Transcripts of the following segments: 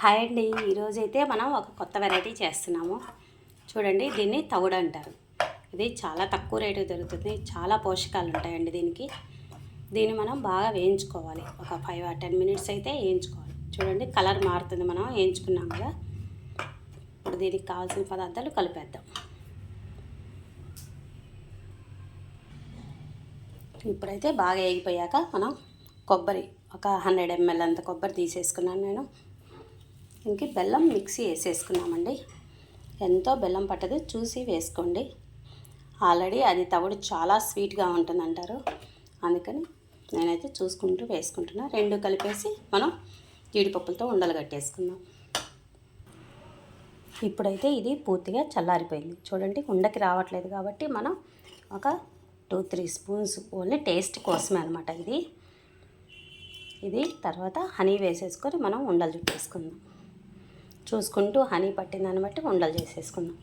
Hi అండి. ఈరోజైతే మనం ఒక కొత్త వెరైటీ చేస్తున్నాము. చూడండి, దీన్ని తవుడు అంటారు. ఇది చాలా తక్కువ రేటు దొరుకుతుంది. చాలా పోషకాలు ఉంటాయండి దీనికి. దీన్ని మనం బాగా వేయించుకోవాలి. ఒక 5 or 10 minutes అయితే వేయించుకోవాలి. చూడండి, కలర్ మారుతుంది మనం వేయించుకున్నాం కదా. ఇప్పుడు దీనికి కావాల్సిన పదార్థాలు కలిపేద్దాం. ఇప్పుడైతే బాగా వేగిపోయాక మనం కొబ్బరి ఒక 100 ml అంత కొబ్బరి తీసేసుకున్నాను నేను. ఇంక బెల్లం మిక్సీ వేసేసుకున్నామండి. ఎంతో బెల్లం పట్టదు, చూసి వేసుకోండి. ఆల్రెడీ అది తవుడు చాలా స్వీట్గా ఉంటుందంటారు, అందుకని నేనైతే చూసుకుంటూ వేసుకుంటున్నా. రెండు కలిపేసి మనం జీడిపప్పులతో ఉండలు కట్టేసుకుందాం. ఇప్పుడైతే ఇది పూర్తిగా చల్లారిపోయింది. చూడండి, ఉండకి రావట్లేదు కాబట్టి మనం ఒక 2-3 స్పూన్స్ ఓన్లీ టేస్ట్ కోసమే అనమాట ఇది. తర్వాత హనీ వేసేసుకొని మనం ఉండలు చుట్టేసుకుందాం. చూసుకుంటూ హనీ పట్టిందని బట్టి ఉండలు చేసేసుకుందాం.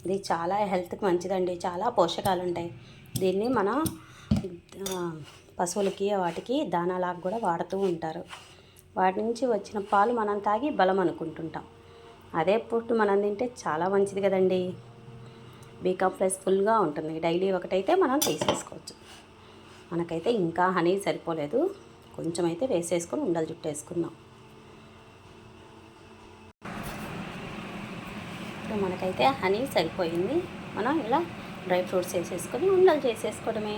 ఇది చాలా హెల్త్కి మంచిదండి, చాలా పోషకాలు ఉంటాయి. దీన్ని మన పశువులకి వాటికి దానాలాగా కూడా వాడుతూ ఉంటారు. వాటి నుంచి వచ్చిన పాలు మనం తాగి బలం అనుకుంటుంటాం. అదే ఫుడ్ మనం తింటే చాలా మంచిది కదండి. బీ కాంప్లెక్స్ ఫుల్గా ఉంటుంది. డైలీ ఒకటైతే మనం తీసేసుకోవచ్చు. మనకైతే ఇంకా హనీ సరిపోలేదు, కొంచెం అయితే వేసేసుకొని ఉండలు చుట్టేసుకుందాం. ఇప్పుడు మనకైతే హనీ సరిపోయింది. మనం ఇలా డ్రై ఫ్రూట్స్ వేసేసుకొని ఉండలు చేసేసుకోవడమే.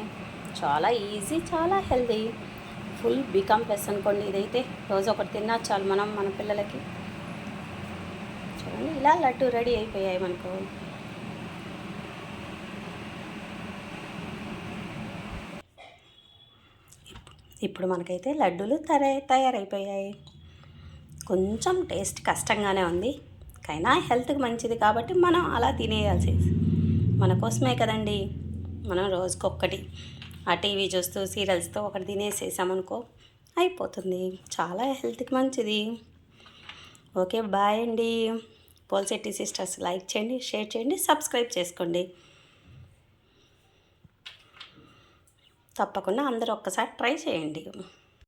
చాలా ఈజీ, చాలా హెల్దీ. ఫుల్ బీ కాంప్లెక్స్ అనుకోండి. ఇదైతే రోజు ఒకటి తిన్నా చాలు మన పిల్లలకి. చూడండి, ఇలా లడ్డు రెడీ అయిపోయాయి మనకు. ఇప్పుడు మనకైతే లడ్డూలు తయారైపోయాయి. కొంచెం టేస్ట్ కష్టంగానే ఉంది, అయినా హెల్త్కి మంచిది కాబట్టి మనం అలా తినేయాల్సింది. మన కోసమే కదండి. మనం రోజుకొక్కటి ఆ టీవీ చూస్తూ సీరియల్స్తో ఒకటి తినేసేసామనుకో అయిపోతుంది. చాలా హెల్త్కి మంచిది. ఓకే, బాయ్ అండి. పోల్శెట్టి సిస్టర్స్ లైక్ చేయండి, షేర్ చేయండి, సబ్స్క్రైబ్ చేసుకోండి. తప్పకుండా అందరూ ఒక్కసారి ట్రై చేయండి.